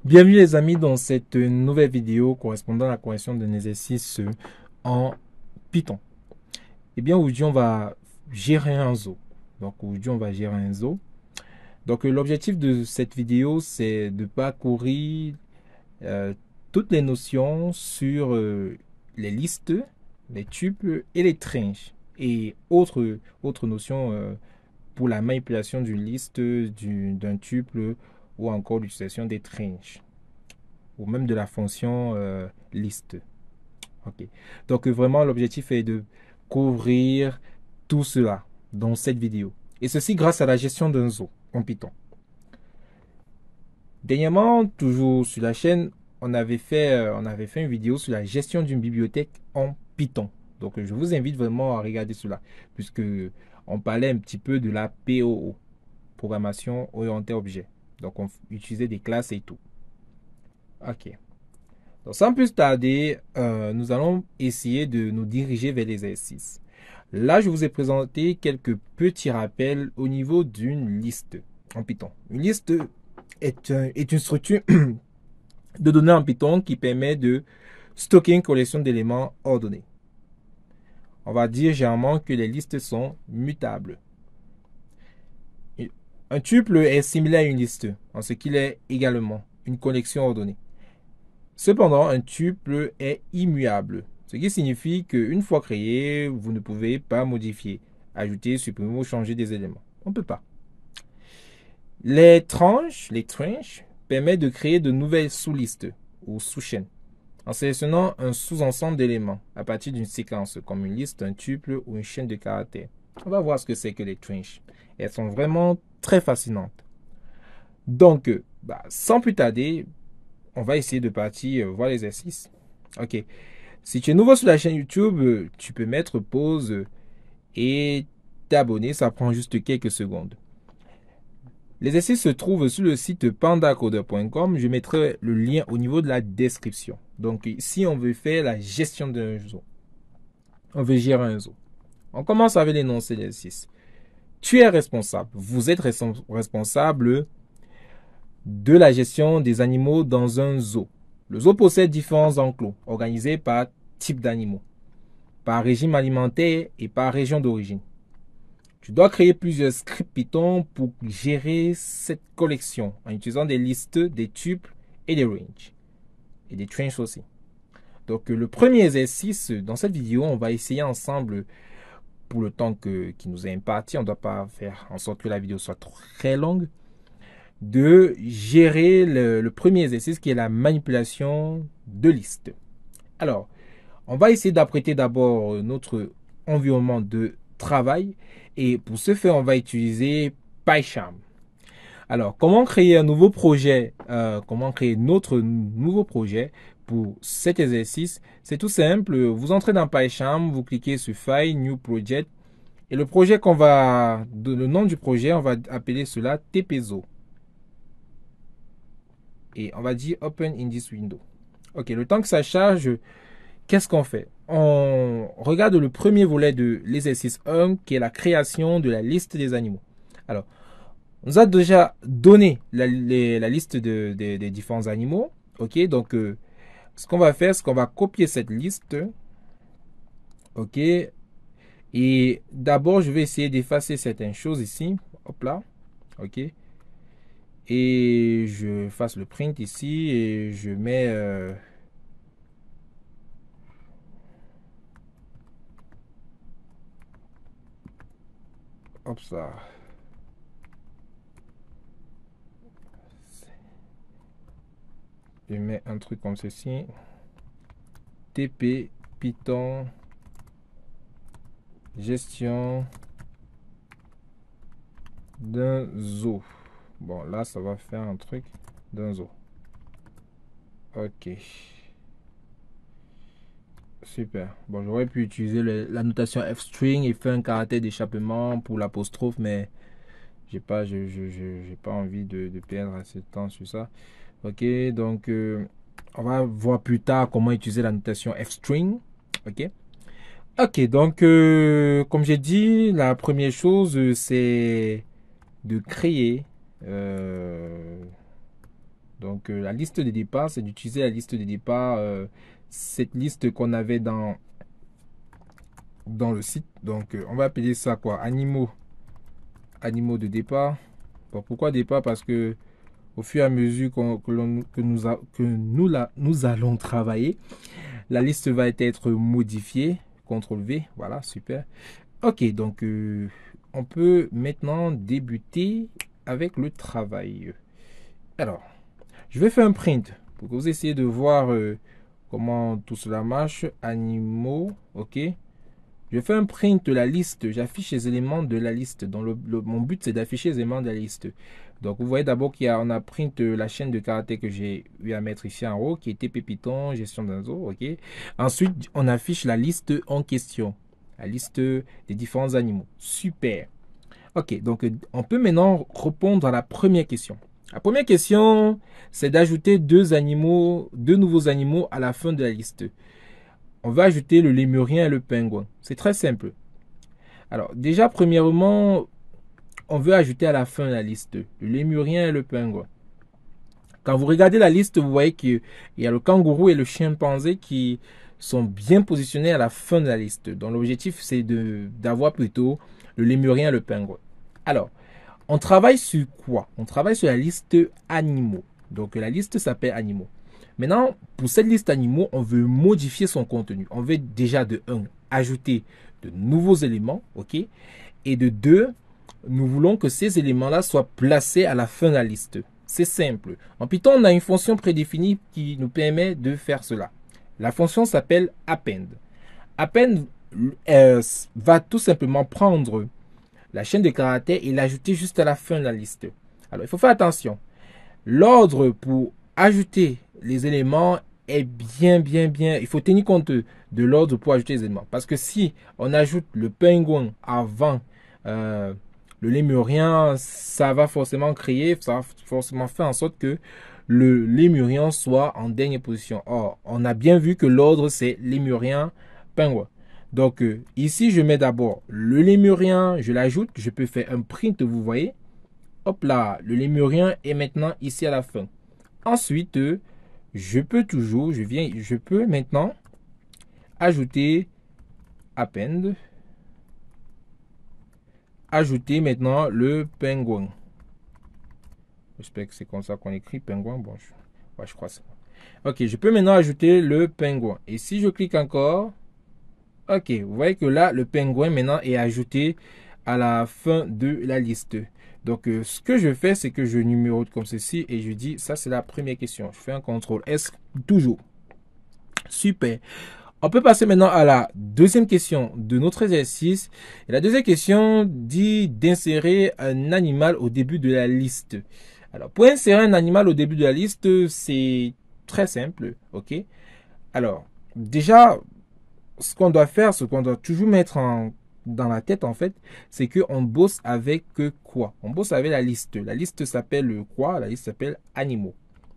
Bienvenue les amis dans cette nouvelle vidéo correspondant à la correction d'un exercice en Python. Eh bien aujourd'hui on va gérer un zoo. Donc l'objectif de cette vidéo c'est de parcourir toutes les notions sur les listes, les tuples et les tranches et autres notions pour la manipulation d'une liste, d'un tuple ou encore l'utilisation des tranches ou même de la fonction liste. Ok. Donc vraiment l'objectif est de couvrir tout cela dans cette vidéo. Et ceci grâce à la gestion d'un zoo en Python. Dernièrement, toujours sur la chaîne, on avait fait une vidéo sur la gestion d'une bibliothèque en Python. Donc je vous invite vraiment à regarder cela, puisque on parlait un petit peu de la POO, programmation orientée objet. Donc on utilisait des classes et tout. Ok. Donc, sans plus tarder, nous allons essayer de nous diriger vers l'exercice. Là, je vous ai présenté quelques petits rappels au niveau d'une liste en Python. Une liste est une structure de données en Python qui permet de stocker une collection d'éléments ordonnés. On va dire généralement que les listes sont mutables. Un tuple est similaire à une liste en ce qu'il est également une collection ordonnée. Cependant, un tuple est immuable, ce qui signifie qu'une fois créé, vous ne pouvez pas modifier, ajouter, supprimer ou changer des éléments. On ne peut pas. Les tranches permettent de créer de nouvelles sous-listes ou sous-chaînes en sélectionnant un sous-ensemble d'éléments à partir d'une séquence, comme une liste, un tuple ou une chaîne de caractères. On va voir ce que c'est que les tranches. Elles sont vraiment très fascinantes. Donc, sans plus tarder, on va essayer de partir voir l'exercice. Ok. Si tu es nouveau sur la chaîne YouTube, tu peux mettre pause et t'abonner. Ça prend juste quelques secondes. L'exercice se trouve sur le site pandacoder.com. Je mettrai le lien au niveau de la description. Donc, si on veut faire la gestion d'un zoo, on veut gérer un zoo. On commence avec l'énoncé de l'exercice. Tu es responsable. Vous êtes responsable de la gestion des animaux dans un zoo. Le zoo possède différents enclos organisés par type d'animaux, par régime alimentaire et par région d'origine. Tu dois créer plusieurs scripts Python pour gérer cette collection en utilisant des listes, des tuples et des ranges. Et des tranches aussi. Donc le premier exercice, dans cette vidéo, on va essayer ensemble, pour le temps qui nous est imparti, on ne doit pas faire en sorte que la vidéo soit très longue, de gérer le premier exercice qui est la manipulation de listes. Alors, on va essayer d'apprêter d'abord notre environnement de travail et pour ce faire, on va utiliser PyCharm. Alors, comment créer un nouveau projet, comment créer notre nouveau projet pour cet exercice? C'est tout simple, vous entrez dans PyCharm, vous cliquez sur File, New Project et le projet le nom du projet, on va appeler cela TPZoo. Et on va dire Open in this window. Ok, le temps que ça charge, qu'est-ce qu'on fait? On regarde le premier volet de l'exercice 1 qui est la création de la liste des animaux. Alors, on nous a déjà donné la liste des différents animaux. Ok, donc ce qu'on va faire, c'est qu'on va copier cette liste. Ok, et d'abord, je vais essayer d'effacer certaines choses ici. Hop là. Ok. Et je fasse le print ici et je mets hop ça. Je mets un truc comme ceci. TP Python gestion d'un zoo. Bon, là, ça va faire un truc d'un zoo. Ok. Super. Bon, j'aurais pu utiliser la notation f-string et faire un caractère d'échappement pour l'apostrophe, mais j'ai pas envie de perdre assez de temps sur ça. Ok, donc on va voir plus tard comment utiliser la notation f-string. Ok. Ok, donc comme j'ai dit, la première chose c'est de créer Donc, la liste de départ, c'est d'utiliser la liste de départ, cette liste qu'on avait dans le site. Donc, on va appeler ça quoi? Animaux de départ. Bon, pourquoi départ? Parce que au fur et à mesure nous allons travailler, la liste va être modifiée. CTRL V, voilà, super. Ok, donc on peut maintenant débuter avec le travail. Alors, je vais faire un print pour que vous essayiez de voir comment tout cela marche. Animaux, ok. Je fais un print de la liste. J'affiche les éléments de la liste. Donc mon but, c'est d'afficher les éléments de la liste. Donc, vous voyez d'abord qu'on a print la chaîne de caractères que j'ai eu à mettre ici en haut, qui était Python, gestion d'un zoo, ok. Ensuite, on affiche la liste en question. La liste des différents animaux. Super. Ok, donc on peut maintenant répondre à la première question. La première question, c'est d'ajouter deux nouveaux animaux à la fin de la liste. On va ajouter le lémurien et le pingouin. C'est très simple. Alors, déjà, premièrement, on veut ajouter à la fin de la liste le lémurien et le pingouin. Quand vous regardez la liste, vous voyez qu'il y a le kangourou et le chimpanzé qui sont bien positionnés à la fin de la liste. Donc, l'objectif, c'est d'avoir plutôt le lémurien et le pingouin. Alors, on travaille sur quoi? On travaille sur la liste animaux. Donc, la liste s'appelle animaux. Maintenant, pour cette liste animaux, on veut modifier son contenu. On veut déjà de 1, ajouter de nouveaux éléments, ok? Et de 2, nous voulons que ces éléments-là soient placés à la fin de la liste. C'est simple. En Python, on a une fonction prédéfinie qui nous permet de faire cela. La fonction s'appelle append. Append va tout simplement prendre la chaîne de caractères et l'ajouter juste à la fin de la liste. Alors, il faut faire attention. L'ordre pour ajouter les éléments est bien. Il faut tenir compte de l'ordre pour ajouter les éléments. Parce que si on ajoute le pingouin avant le lémurien, ça va forcément faire en sorte que le lémurien soit en dernière position. Or, on a bien vu que l'ordre c'est lémurien, pingouin. Donc ici, je mets d'abord le lémurien, je l'ajoute, je peux faire un print, vous voyez. Hop là, le lémurien est maintenant ici à la fin. Ensuite, je peux maintenant ajouter append, ajouter maintenant le pingouin. J'espère que c'est comme ça qu'on écrit pingouin. Bon, je crois ça. Ok, je peux maintenant ajouter le pingouin. Et si je clique encore, ok, vous voyez que là, le pingouin maintenant est ajouté à la fin de la liste. Donc, ce que je fais, c'est que je numérote comme ceci et je dis, ça c'est la première question. Je fais un CTRL S toujours. Super. On peut passer maintenant à la deuxième question de notre exercice. Et la deuxième question dit d'insérer un animal au début de la liste. Alors, pour insérer un animal au début de la liste, c'est très simple. Ok. Alors, déjà, ce qu'on doit faire, ce qu'on doit toujours mettre dans la tête, en fait, c'est qu'on bosse avec quoi? On bosse avec la liste. La liste s'appelle quoi? La liste s'appelle animaux.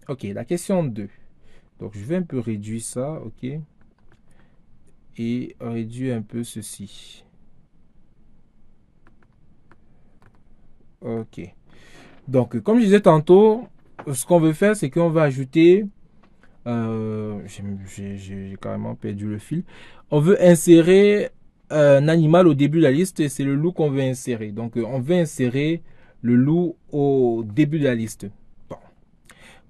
Ok, la question 2. Donc, je vais un peu réduire ça, ok? Et réduire un peu ceci. Ok. Donc, comme je disais tantôt, ce qu'on veut faire, c'est qu'on va ajouter... j'ai carrément perdu le fil. On veut insérer un animal au début de la liste et c'est le loup qu'on veut insérer. Donc, on veut insérer le loup au début de la liste. Bon.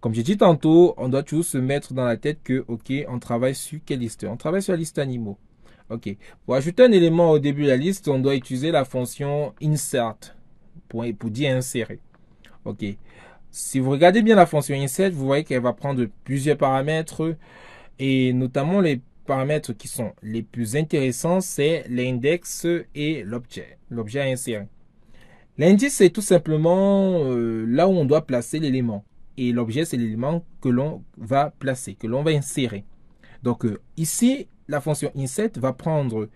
Comme j'ai dit tantôt, on doit toujours se mettre dans la tête que, ok, on travaille sur quelle liste? On travaille sur la liste animaux. Ok. Pour ajouter un élément au début de la liste, on doit utiliser la fonction insert pour dire insérer. Ok. Si vous regardez bien la fonction insert, vous voyez qu'elle va prendre plusieurs paramètres et notamment les paramètres qui sont les plus intéressants, c'est l'index et l'objet à insérer. L'indice, c'est tout simplement là où on doit placer l'élément et l'objet, c'est l'élément que l'on va placer, que l'on va insérer. Donc ici, la fonction insert va prendre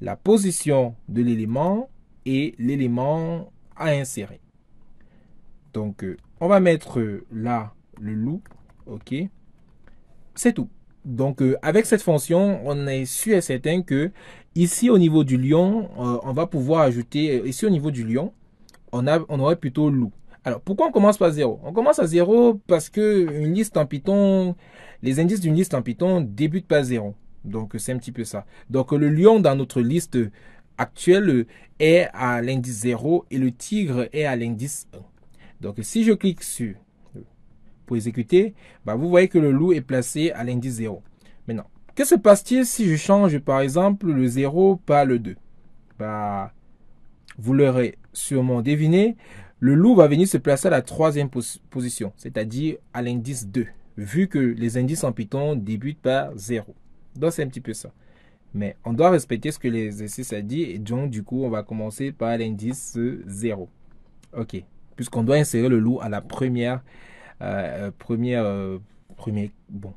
la position de l'élément et l'élément à insérer. Donc, on va mettre là le loup. OK. C'est tout. Donc, avec cette fonction, on est sûr et certain que ici, au niveau du lion, on va pouvoir ajouter... ici, au niveau du lion, on aurait plutôt loup. Alors, pourquoi on commence par 0? On commence à 0 parce que une liste en Python, les indices d'une liste en Python débutent par 0. Donc, c'est un petit peu ça. Donc, le lion dans notre liste actuelle est à l'indice 0 et le tigre est à l'indice 1. Donc, si je clique sur pour exécuter, bah, vous voyez que le loup est placé à l'indice 0. Maintenant, que se passe-t-il si je change par exemple le 0 par le 2? Bah, vous l'aurez sûrement deviné, le loup va venir se placer à la troisième position, c'est-à-dire à l'indice 2, vu que les indices en Python débutent par 0. Donc c'est un petit peu ça. Mais on doit respecter ce que l'exercice a dit, et donc du coup on va commencer par l'indice 0. Ok, puisqu'on doit insérer le loup à la première, bon,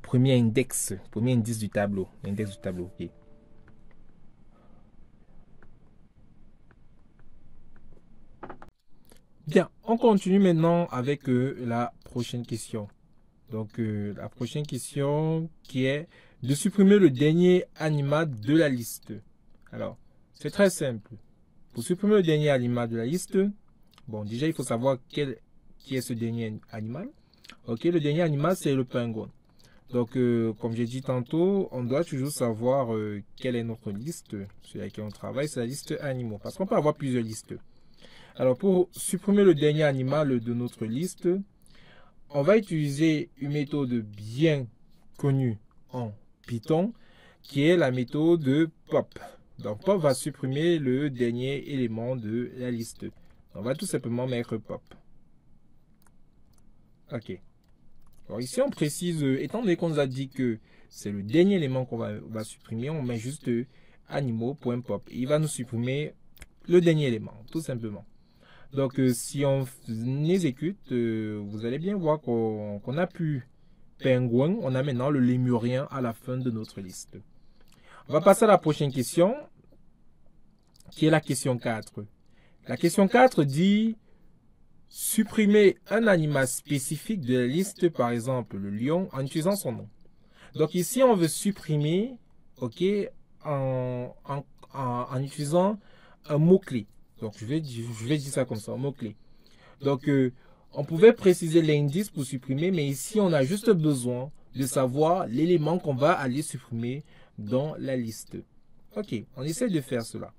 premier indice du tableau, l'index du tableau. Ok. Bien, on continue maintenant avec la prochaine question. Donc, la prochaine question qui est de supprimer le dernier animal de la liste. Alors, c'est très simple. Pour supprimer le dernier animal de la liste, bon, déjà, il faut savoir qui est ce dernier animal. Ok, le dernier animal, c'est le pingouin. Donc, comme j'ai dit tantôt, on doit toujours savoir quelle est notre liste sur laquelle on travaille. C'est la liste animaux, parce qu'on peut avoir plusieurs listes. Alors, pour supprimer le dernier animal de notre liste, on va utiliser une méthode bien connue en Python, qui est la méthode pop. Donc, pop va supprimer le dernier élément de la liste. On va tout simplement mettre pop. Ok. Alors ici, on précise, étant donné qu'on nous a dit que c'est le dernier élément qu'on va supprimer, on met juste animaux.pop. Il va nous supprimer le dernier élément, tout simplement. Donc, si on exécute, vous allez bien voir qu'on a pu pingouin, on a maintenant le lémurien à la fin de notre liste. On va passer à la prochaine question, qui est la question 4. La question 4 dit supprimer un animal spécifique de la liste, par exemple le lion, en utilisant son nom. Donc ici, on veut supprimer, ok, en utilisant un mot-clé. Donc je vais dire ça comme ça, un mot-clé. Donc on pouvait préciser l'indice pour supprimer, mais ici on a juste besoin de savoir l'élément qu'on va aller supprimer dans la liste. Ok, on essaie de faire cela.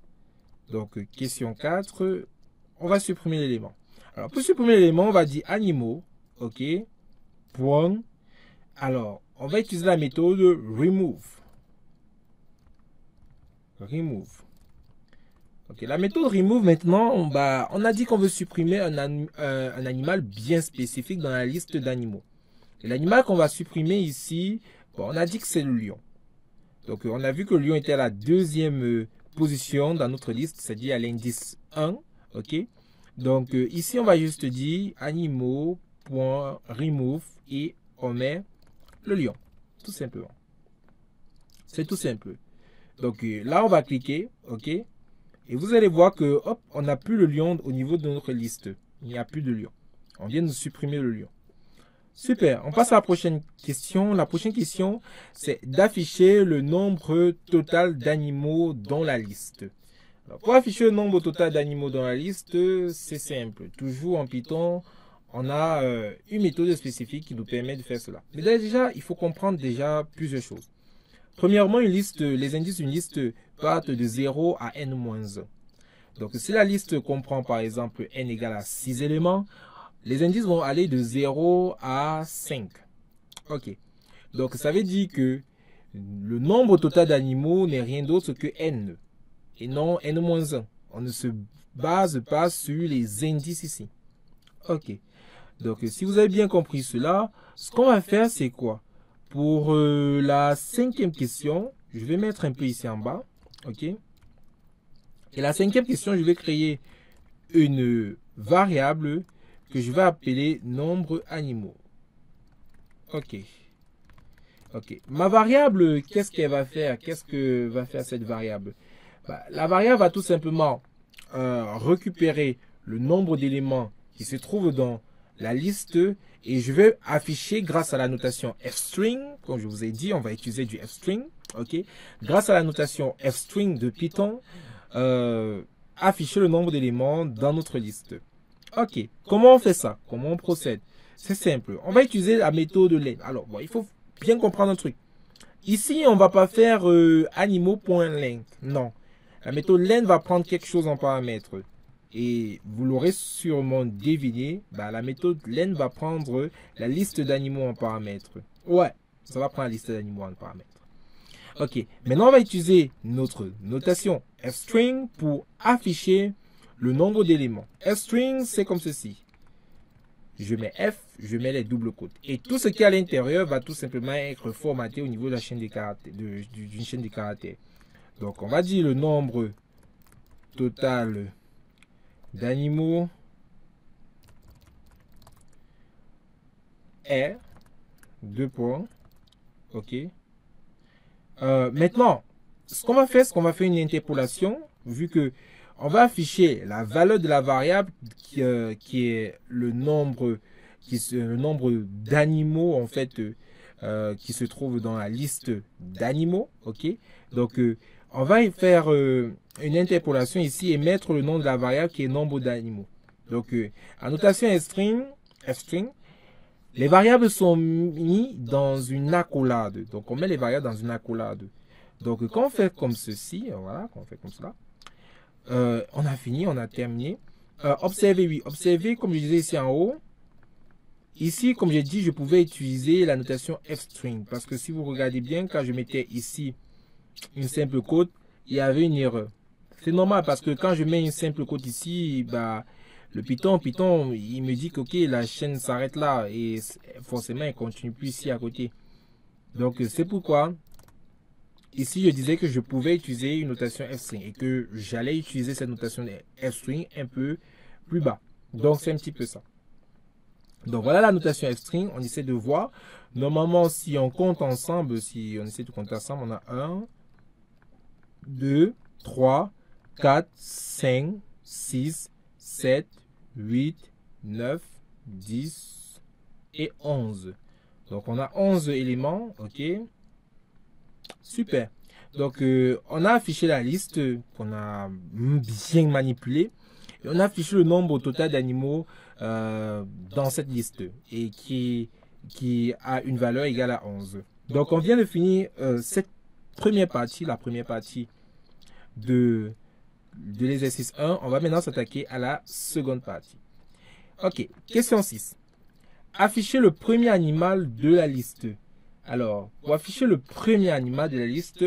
Donc question 4, on va supprimer l'élément. Alors pour supprimer l'élément, on va dire animaux, ok, point. Alors on va utiliser la méthode remove. Remove. Okay, la méthode remove maintenant, on a dit qu'on veut supprimer un animal bien spécifique dans la liste d'animaux. L'animal qu'on va supprimer ici, bon, on a dit que c'est le lion. Donc on a vu que le lion était à la deuxième position dans notre liste, c'est-à-dire à l'indice 1. Ok. Donc ici on va juste dire animaux.remove et on met le lion, tout simplement. C'est tout simple. Donc là on va cliquer, ok. Et vous allez voir que, hop, on n'a plus le lion au niveau de notre liste. Il n'y a plus de lion. On vient de supprimer le lion. Super. On passe à la prochaine question. La prochaine question, c'est d'afficher le nombre total d'animaux dans la liste. Alors, pour afficher le nombre total d'animaux dans la liste, c'est simple. Toujours en Python, on a une méthode spécifique qui nous permet de faire cela. Mais déjà, il faut comprendre déjà plusieurs choses. Premièrement, les indices d'une liste partent de 0 à n-1. Donc, si la liste comprend par exemple n égale à 6 éléments, les indices vont aller de 0 à 5. Ok. Donc, ça veut dire que le nombre total d'animaux n'est rien d'autre que n. Et non n-1. On ne se base pas sur les indices ici. Ok. Donc, si vous avez bien compris cela, ce qu'on va faire, c'est quoi? Pour la cinquième question, je vais mettre un peu ici en bas. Ok. Et la cinquième question, je vais créer une variable que je vais appeler nombre animaux. Ok. Ok. Ma variable, qu'est-ce qu'elle va faire? Qu'est-ce que va faire cette variable? La variable va tout simplement récupérer le nombre d'éléments qui se trouvent dans la liste et je vais afficher grâce à la notation fstring, comme je vous ai dit, on va utiliser du fstring, ok. Grâce à la notation fstring de Python, afficher le nombre d'éléments dans notre liste. Ok, comment on fait ça? Comment on procède? C'est simple. On va utiliser la méthode len. Alors, bon, il faut bien comprendre un truc. Ici, on va pas faire animaux.length. Non. La méthode len va prendre quelque chose en paramètre. Et vous l'aurez sûrement deviné, bah, la méthode len va prendre la liste d'animaux en paramètre. Ouais, ça va prendre la liste d'animaux en paramètre. Ok, maintenant on va utiliser notre notation fstring pour afficher le nombre d'éléments. Fstring, c'est comme ceci. Je mets F, je mets les doubles quotes. Et tout ce qui est à l'intérieur va tout simplement être formaté au niveau de la chaîne des caractères, d'une chaîne des caractères. Donc on va dire le nombre total d'animaux est 2 points. Ok. Maintenant, ce qu'on va faire, c'est qu'on va faire une interpolation, vu que on va afficher la valeur de la variable qui est le nombre d'animaux en fait qui se trouve dans la liste d'animaux. Ok. Donc on va faire une interpolation ici et mettre le nom de la variable qui est nombre d'animaux. Donc en notation fstring, les variables sont mises dans une accolade. Donc, on met les variables dans une accolade. Donc, quand on fait comme ceci, voilà, quand on fait comme cela, on a fini, on a terminé. Observez, oui. Observez, comme je disais ici en haut. Ici, comme j'ai dit, je pouvais utiliser la notation fstring. Parce que si vous regardez bien, quand je mettais ici une simple quote, il y avait une erreur. C'est normal parce que quand je mets une simple quote ici, bah, le Python, il me dit que ok, la chaîne s'arrête là et forcément, il continue plus ici à côté. Donc, c'est pourquoi ici, je disais que je pouvais utiliser une notation fstring et que j'allais utiliser cette notation fstring un peu plus bas. Donc, c'est un petit peu ça. Donc, voilà la notation fstring. On essaie de voir. Normalement, si on compte ensemble, si on essaie de compter ensemble, on a 1, 2, 3, 4, 5, 6, 7, 8, 9, 10 et 11. Donc, on a 11 éléments. OK. Super. Donc, on a affiché la liste qu'on a bien manipulée. Et on a affiché le nombre total d'animaux dans cette liste et qui a une valeur égale à 11. Donc, on vient de finir cette première partie, la première partie de l'exercice 1. On va maintenant s'attaquer à la seconde partie. Ok, question 6. Afficher le premier animal de la liste. Alors, pour afficher le premier animal de la liste,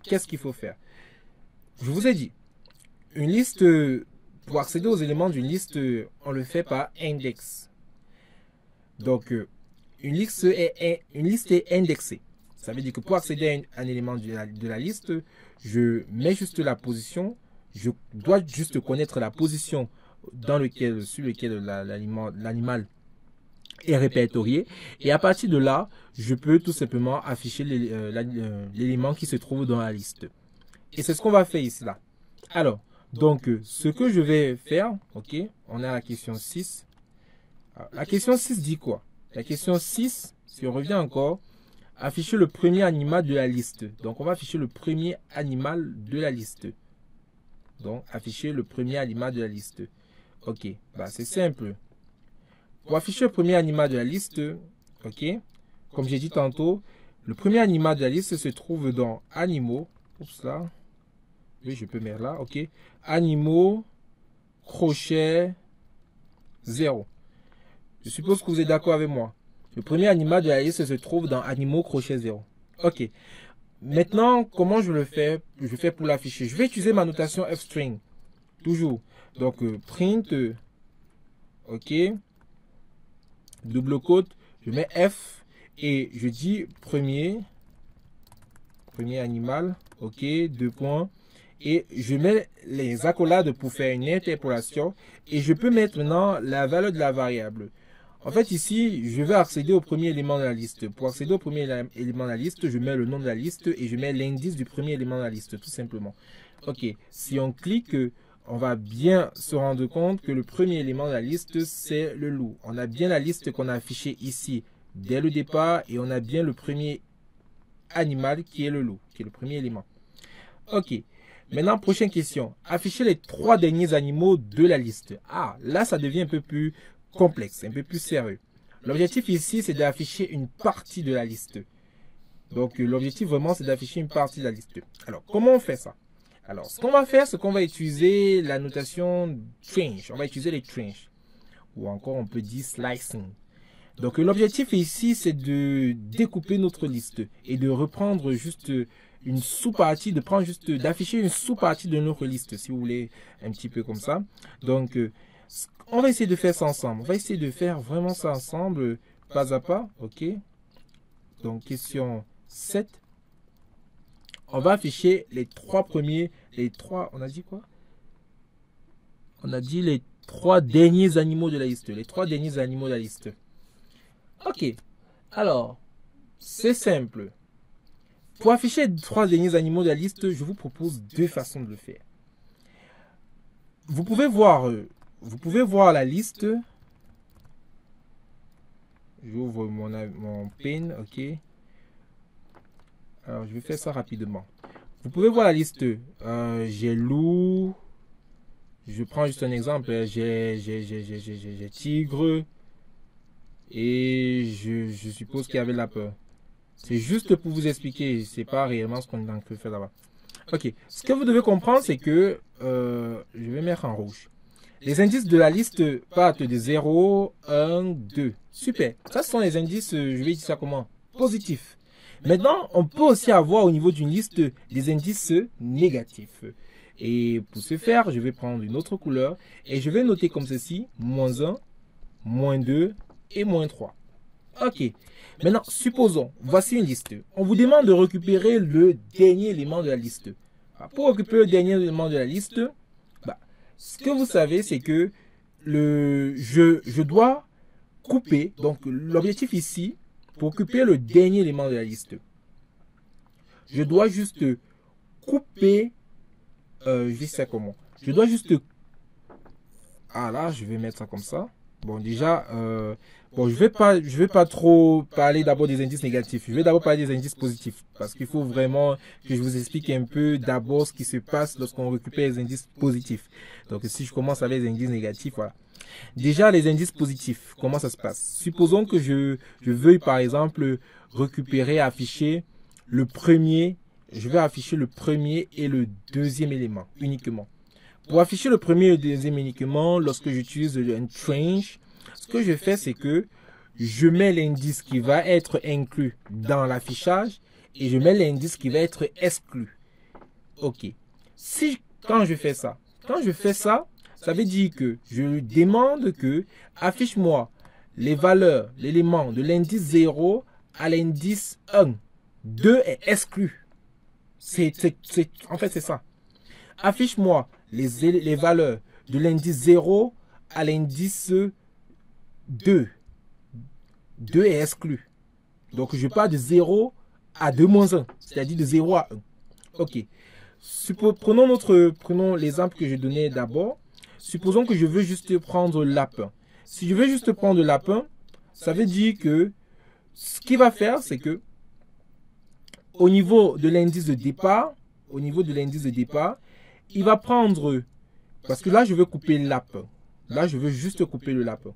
qu'est-ce qu'il faut faire? Je vous ai dit, une liste, pour accéder aux éléments d'une liste, on le fait par index. Donc, une liste est indexée. Ça veut dire que pour accéder à un élément de la liste, je mets juste la position. Je dois juste connaître la position sur lequel l'animal est répertorié. Et à partir de là, je peux tout simplement afficher l'élément qui se trouve dans la liste. Et c'est ce qu'on va faire ici là. Alors, donc, ce que je vais faire, ok, on a la question 6. Alors, la question 6 dit quoi? La question 6, si on revient encore, afficher le premier animal de la liste. Donc, on va afficher le premier animal de la liste. Donc, afficher le premier animal de la liste. Ok, bah, c'est simple. Pour afficher le premier animal de la liste, ok, comme j'ai dit tantôt, le premier animal de la liste se trouve dans animaux. Oups là. Oui, je peux mettre là, ok. Animaux, crochet, 0. Je suppose que vous êtes d'accord avec moi. Le premier animal de la liste se trouve dans animaux, crochet, 0. Ok. Maintenant, comment je le fais? Je fais pour l'afficher. Je vais utiliser ma notation fstring. Toujours. Donc, print, ok. Double quote, je mets F et je dis premier animal, ok, 2 points. Et je mets les accolades pour faire une interpolation. Et je peux mettre maintenant la valeur de la variable. En fait, ici, je vais accéder au premier élément de la liste. Pour accéder au premier élément de la liste, je mets le nom de la liste et je mets l'indice du premier élément de la liste, tout simplement. Ok, si on clique, on va bien se rendre compte que le premier élément de la liste, c'est le loup. On a bien la liste qu'on a affichée ici dès le départ et on a bien le premier animal qui est le loup, qui est le premier élément. Ok, Maintenant, prochaine question. Afficher les 3 derniers animaux de la liste. Ah, là, ça devient un peu plus complexe, un peu plus sérieux. L'objectif ici, c'est d'afficher une partie de la liste. Donc, l'objectif vraiment, c'est d'afficher une partie de la liste. Alors, comment on fait ça? Alors, ce qu'on va faire, c'est qu'on va utiliser la notation range. On va utiliser les range. Ou encore, on peut dire slicing. Donc, l'objectif ici, c'est de découper notre liste et de reprendre juste une sous-partie, d'afficher une sous-partie de notre liste, si vous voulez, un petit peu comme ça. Donc, on va essayer de faire ça ensemble. On va essayer de faire vraiment ça ensemble, pas à pas, ok? Donc, question 7. On va afficher les 3 premiers, on a dit quoi? On a dit les 3 derniers animaux de la liste. Les 3 derniers animaux de la liste. Ok. Alors, c'est simple. Pour afficher les 3 derniers animaux de la liste, je vous propose 2 façons de le faire. Vous pouvez voir la liste. J'ouvre mon pen, ok. Alors, je vais faire ça rapidement. Vous pouvez voir la liste. J'ai loup. Je prends juste un exemple. J'ai tigre. Et je suppose qu'il y avait lapin. C'est juste pour vous expliquer. C'est pas réellement ce qu'on est en train de faire là-bas. Ok. Ce que vous devez comprendre, c'est que je vais mettre en rouge. Les indices de la liste partent de 0, 1, 2. Super. Ça, ce sont les indices, je vais dire ça comment? Positifs. Maintenant, on peut aussi avoir au niveau d'une liste des indices négatifs. Et pour ce faire, je vais prendre une autre couleur et je vais noter comme ceci, -1, -2 et -3. Ok. Maintenant, supposons, voici une liste. On vous demande de récupérer le dernier élément de la liste. Pour récupérer le dernier élément de la liste, ce que vous savez, c'est que je dois couper. Donc, l'objectif ici, pour couper le dernier élément de la liste, je dois juste couper. Je vais ça comment? Je dois juste. Ah là, je vais mettre ça comme ça. Bon, déjà, je vais pas trop parler d'abord des indices négatifs. Je vais d'abord parler des indices positifs. Parce qu'il faut vraiment que je vous explique un peu d'abord ce qui se passe lorsqu'on récupère les indices positifs. Donc, si je commence avec les indices négatifs, voilà. Déjà, les indices positifs, comment ça se passe? Supposons que je veuille, par exemple, récupérer, afficher le premier. Je vais afficher le premier et le deuxième élément uniquement. Pour afficher le premier et le deuxième uniquement, lorsque j'utilise un range, ce que je fais, c'est que je mets l'indice qui va être inclus dans l'affichage et je mets l'indice qui va être exclu. Ok. Quand je fais ça, ça veut dire que je lui demande que affiche-moi les valeurs, l'élément de l'indice 0 à l'indice 1. 2 est exclu. En fait, c'est ça. Affiche-moi les valeurs de l'indice 0 à l'indice 2. 2 est exclu. Donc, je pars de 0 à 2 moins 1, c'est-à-dire de 0 à 1. Ok. Prenons l'exemple que je donnais d'abord. Supposons que je veux juste prendre lapin. Si je veux juste prendre lapin, ça veut dire que ce qu'il va faire, c'est que au niveau de l'indice de départ, il va prendre, parce que là, je veux couper le lapin. Là, je veux juste couper le lapin.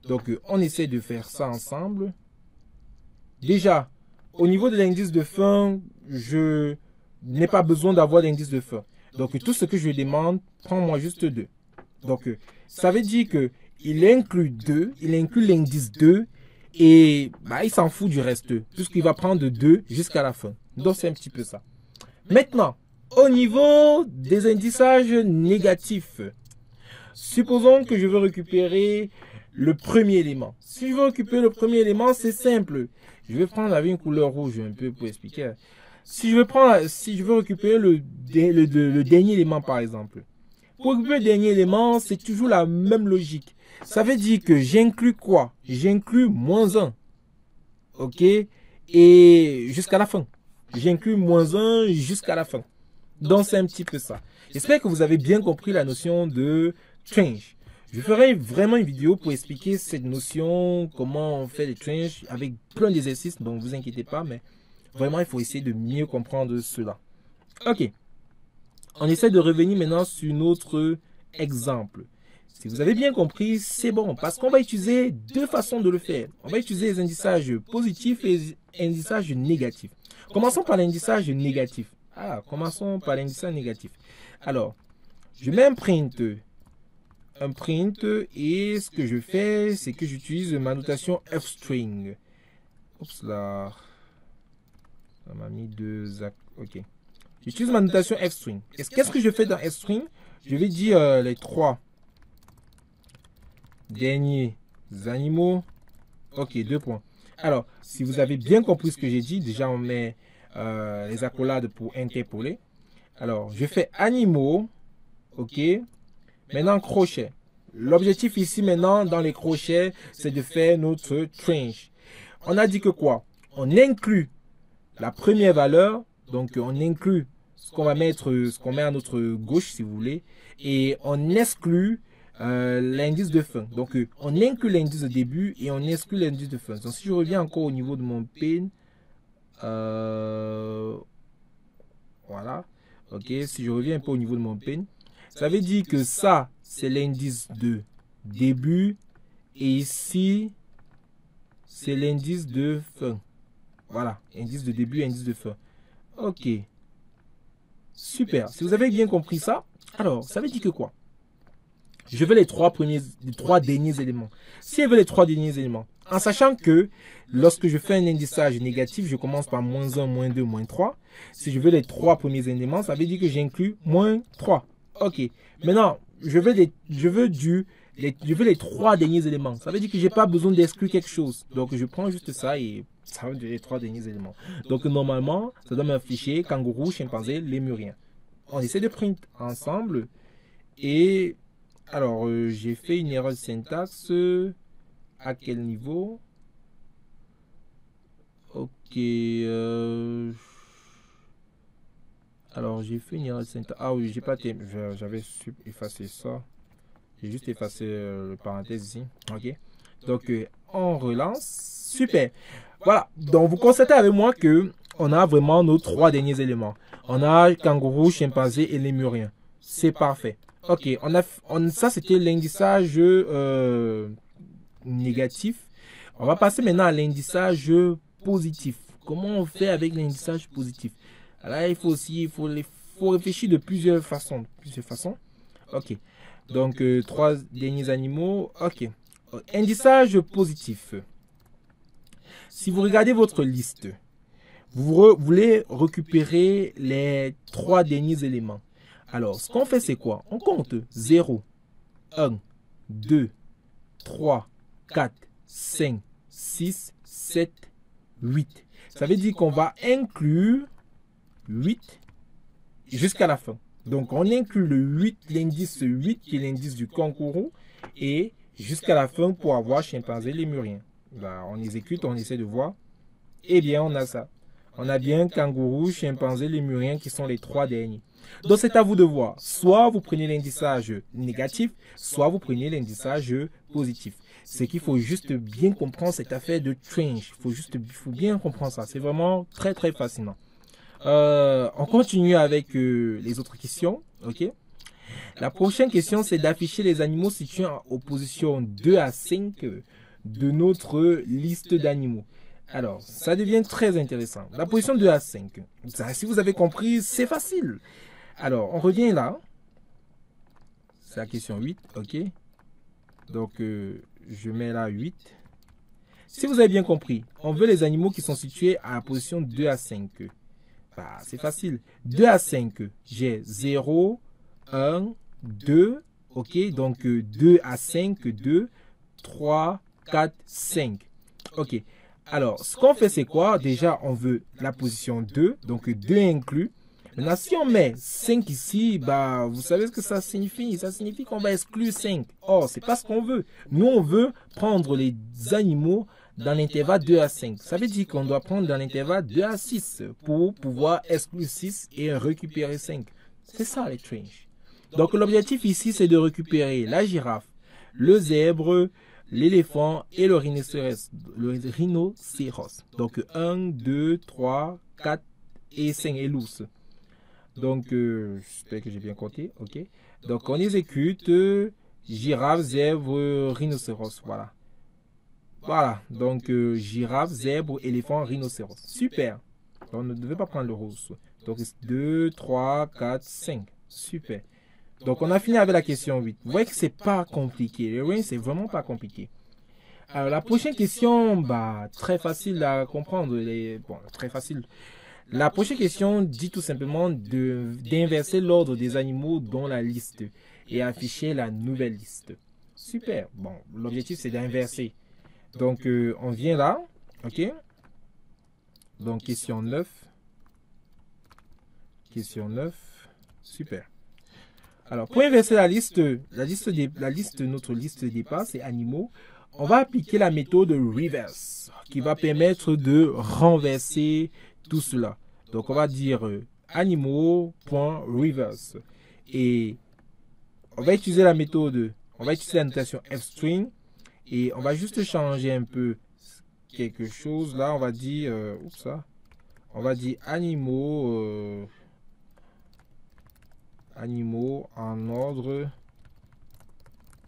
Donc, on essaie de faire ça ensemble. Déjà, au niveau de l'indice de fin, je n'ai pas besoin d'avoir l'indice de fin. Donc, tout ce que je demande, prends-moi juste 2. Donc, ça veut dire que il inclut 2, il inclut l'indice 2 et il s'en fout du reste, puisqu'il va prendre 2 jusqu'à la fin. Donc, c'est un petit peu ça. Maintenant, au niveau des indiçages négatifs, supposons que je veux récupérer le premier élément. Si je veux récupérer le premier élément, c'est simple. Je vais prendre avec une couleur rouge un peu pour expliquer. Si je veux récupérer le dernier élément, par exemple. Pour récupérer le dernier élément, c'est toujours la même logique. Ça veut dire que j'inclus quoi? J'inclus -1. Ok? Et jusqu'à la fin. J'inclus -1 jusqu'à la fin. Donc, c'est un petit peu ça. J'espère que vous avez bien compris la notion de range. Je ferai vraiment une vidéo pour expliquer cette notion, comment on fait les ranges avec plein d'exercices, donc ne vous inquiétez pas, mais vraiment, il faut essayer de mieux comprendre cela. Ok. On essaie de revenir maintenant sur notre exemple. Si vous avez bien compris, c'est bon, parce qu'on va utiliser deux façons de le faire. On va utiliser les indiçages positifs et les indiçages négatifs. Commençons par l'indissage négatif. Commençons par l'indissage négatif. Alors, je mets un print, et ce que je fais, c'est que j'utilise ma notation f-string. Oups là, ça m'a mis deux actes. Ok. J'utilise ma notation f-string. Qu'est-ce que je fais dans f-string? Je vais dire les trois derniers animaux. Ok, 2 points. Alors, si vous avez bien compris ce que j'ai dit, déjà on met les accolades pour interpoler. Alors, je fais animaux. Ok. Maintenant, crochet. L'objectif ici maintenant dans les crochets, c'est de faire notre tranche. On a dit que quoi? On inclut la première valeur. Donc, on inclut ce qu'on va mettre, ce qu'on met à notre gauche, si vous voulez. Et on exclut l'indice de fin. Donc, on inclut l'indice de début et on exclut l'indice de fin. Donc, si je reviens encore au niveau de mon pen, voilà. Ok, si je reviens un peu au niveau de mon pen, ça veut dire que ça, c'est l'indice de début. Et ici, c'est l'indice de fin. Voilà, indice de début et indice de fin. Ok. Super. Si vous avez bien compris ça, alors, ça veut dire que quoi? Je veux les trois derniers éléments. Si je veux les trois derniers éléments, en sachant que lorsque je fais un indissage négatif, je commence par moins 1, moins 2, moins 3. Si je veux les trois premiers éléments, ça veut dire que j'inclus moins 3. Ok. Maintenant, je veux les trois derniers éléments. Ça veut dire que je n'ai pas besoin d'exclure quelque chose. Donc, je prends juste ça et ça veut dire les trois derniers éléments. Donc, normalement, ça doit m'afficher kangourou, chimpanzé, lémurien. On essaie de print ensemble. Et alors, j'ai fait une erreur de syntaxe. À quel niveau? Ok. Alors, j'ai fait une erreur de syntaxe. Ah oui, j'ai pas j'avais effacé ça. J'ai juste effacé le parenthèse ici. Ok. Donc, on relance. Super. Voilà. Donc, vous constatez avec moi que on a vraiment nos trois derniers éléments. On a kangourou, chimpanzé et lémurien. C'est parfait. Ok. Ça, c'était l'indissage négatif. On va passer maintenant à l'indissage positif. Comment on fait avec l'indissage positif? Alors, il faut réfléchir de plusieurs façons. Ok. Donc, trois derniers animaux. Ok. Indissage positif. Si vous regardez votre liste, vous voulez récupérer les trois derniers éléments. Alors, ce qu'on fait, c'est quoi? On compte 0, 1, 2, 3, 4, 5, 6, 7, 8. Ça veut dire qu'on va inclure 8 jusqu'à la fin. Donc, on inclut le 8, l'indice 8 qui est l'indice du kangourou et jusqu'à la fin pour avoir chimpanzé lémurien. Là, on exécute, on essaie de voir. Eh bien, on a ça. On a bien kangourou, chimpanzé, lémurien qui sont les trois derniers. Donc, c'est à vous de voir. Soit vous prenez l'indissage négatif, soit vous prenez l'indissage positif. C'est qu'il faut juste bien comprendre cette affaire de tranche. Il faut bien comprendre ça. C'est vraiment très, très fascinant. On continue avec les autres questions. Ok. La prochaine question, c'est d'afficher les animaux situés en position 2 à 5 de notre liste d'animaux. Alors, ça devient très intéressant. La position 2 à 5. Ça, si vous avez compris, c'est facile. Alors, on revient là. C'est la question 8. Ok. Donc, je mets là 8. Si vous avez bien compris, on veut les animaux qui sont situés à la position 2 à 5. Bah, c'est facile. 2 à 5, j'ai 0, 1, 2. Ok, donc 2 à 5, 2, 3, 4, 5. Ok. Alors, ce qu'on fait, c'est quoi? Déjà, on veut la position 2, donc 2 inclus. Maintenant, si on met 5 ici, bah, vous savez ce que ça signifie? Ça signifie qu'on va exclure 5. Or, c'est pas ce qu'on veut. Nous, on veut prendre les animaux dans l'intervalle 2 à 5. Ça veut dire qu'on doit prendre dans l'intervalle 2 à 6 pour pouvoir exclure 6 et récupérer 5. C'est ça, les tranches. Donc, l'objectif ici, c'est de récupérer la girafe, le zèbre, l'éléphant et le rhinocéros. Donc 1, 2, 3, 4 et 5 et l'ours. Donc, j'espère que j'ai bien compté. OK. Donc, on exécute girafe, zèbre, rhinocéros. Voilà. Voilà. Donc, girafe, zèbre, éléphant, rhinocéros. Super. On ne devait pas prendre le rose. Donc, 2, 3, 4, 5. Super. Donc, on a fini avec la question 8. Vous voyez que c'est pas compliqué. Le range, c'est vraiment pas compliqué. Alors, la prochaine question, bah, très facile à comprendre. Bon, très facile. La prochaine question dit tout simplement d'inverser l'ordre des animaux dans la liste et afficher la nouvelle liste. Super. Bon, l'objectif, c'est d'inverser. Donc, on vient là. OK? Donc, question 9. Question 9. Super. Alors, pour inverser notre liste de départ, c'est animaux. On va appliquer la méthode reverse qui va permettre de renverser tout cela. Donc, on va dire animaux.reverse. Et on va utiliser la méthode, on va utiliser la notation f-string et on va juste changer un peu quelque chose. Là, on va dire, animaux, animaux en ordre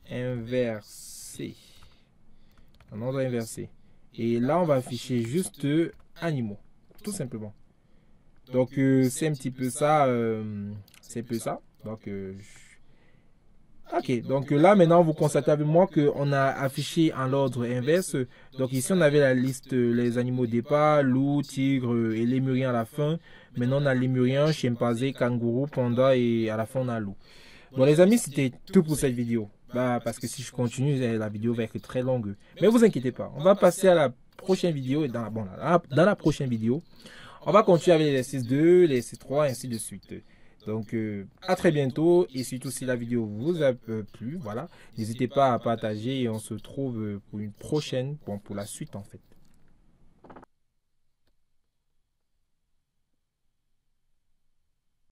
inversé. En ordre inversé. Et là, on va afficher juste animaux, tout simplement. Donc, c'est un petit peu ça. C'est un peu ça. Donc, ok. Donc, là, maintenant, vous constatez avec moi qu'on a affiché en l'ordre inverse. Donc, ici, on avait la liste, les animaux au départ, loup, tigre et lémurien à la fin. Maintenant, on a lémurien, chimpanzé, kangourou, panda et à la fin, on a loup. Bon, les amis, c'était tout pour cette vidéo. Bah, parce que si je continue, la vidéo va être très longue. Mais vous inquiétez pas. On va passer à la prochaine vidéo. Et dans la prochaine vidéo, on va continuer avec les l'exercice 2, les l'exercice 3, et ainsi de suite. Donc, à très bientôt. Et surtout, si la vidéo vous a plu, voilà, n'hésitez pas à partager et on se retrouve pour une prochaine, bon, pour la suite en fait.